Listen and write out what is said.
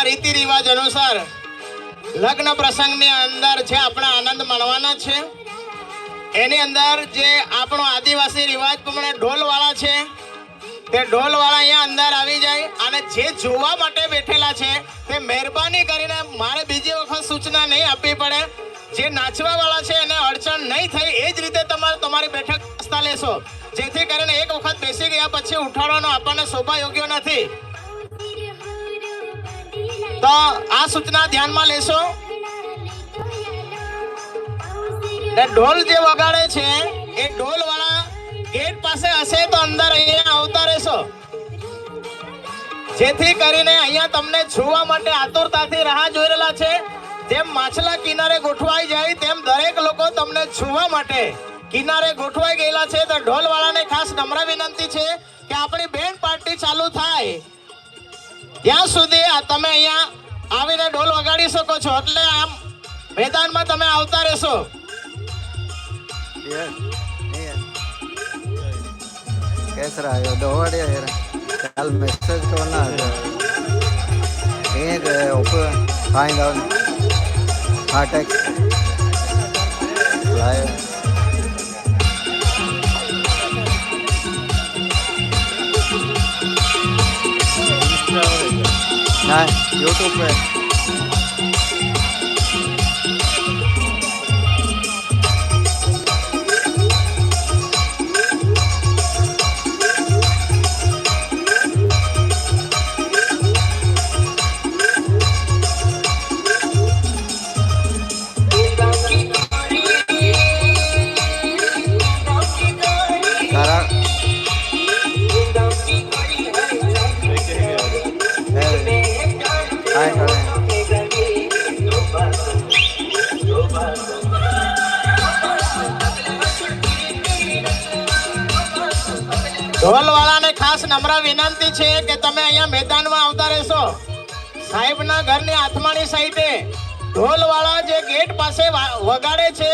આપણા રીતિ રિવાજ અનુસાર લગ્ન પ્રસંગની અંદર જે આપણે આનંદ માણવાના છે એની અંદર જે આપણો આદિવાસી રિવાજ પ્રમાણે ઢોલવાળા છે તે ઢોલવાળા અહીંયા અંદર આવી જાય અને જે જોવા માટે બેઠેલા છે તે મહેરબાની કરીને મારે બીજી વખત સૂચના નહીં આપવી પડે. જે નાચવા વાળા છે એને અડચણ નહીં થાય એ જ રીતે તમારી બેઠક વ્યવસ્થા લેશો, જેથી કરીને એક વખત બેસી ગયા પછી ઉઠાડવાનો આપણને શોભા યોગ્ય નથી. તો આ સૂચના ધ્યાનમાં લેશો. ઢોલ જે વગાડે છે એ ઢોલ વાળા ગેટ પાસે હશે તો અંદર અહીંયા આવતા રહેશો, જેથી કરીને અહીંયા તમને જોવા માટે આતુરતાથી રાહ જોઈ રહેલા છે. જેમ માછલા કિનારે ગોઠવાઈ જાય તેમ દરેક લોકો તમને જોવા માટે કિનારે ગોઠવાઈ ગયેલા છે. તો ઢોલ વાળાને ખાસ નમ્ર વિનંતી છે કે આપણી બેન્ડ પાર્ટી ચાલુ થાય ત્યાં સુધી તમે અહીંયા આવીને ઢોલ વગાડી શકો છો, એટલે આમ મેદાનમાં તમે આવતા રહેશો. कैसा रहा दौड़ यार कल मैसेज करना एक ऊपर find out heart attack live ना यूट्यूब पे ઢોલ વાળાને ખાસ નમ્ર વિનંતી છે કે તમે અહીંયા મેદાનમાં આવતા રહેશો. સાહેબના ઘરની આથમાની સાઈડે ઢોલ વાળા જે ગેટ પાસે વગાડે છે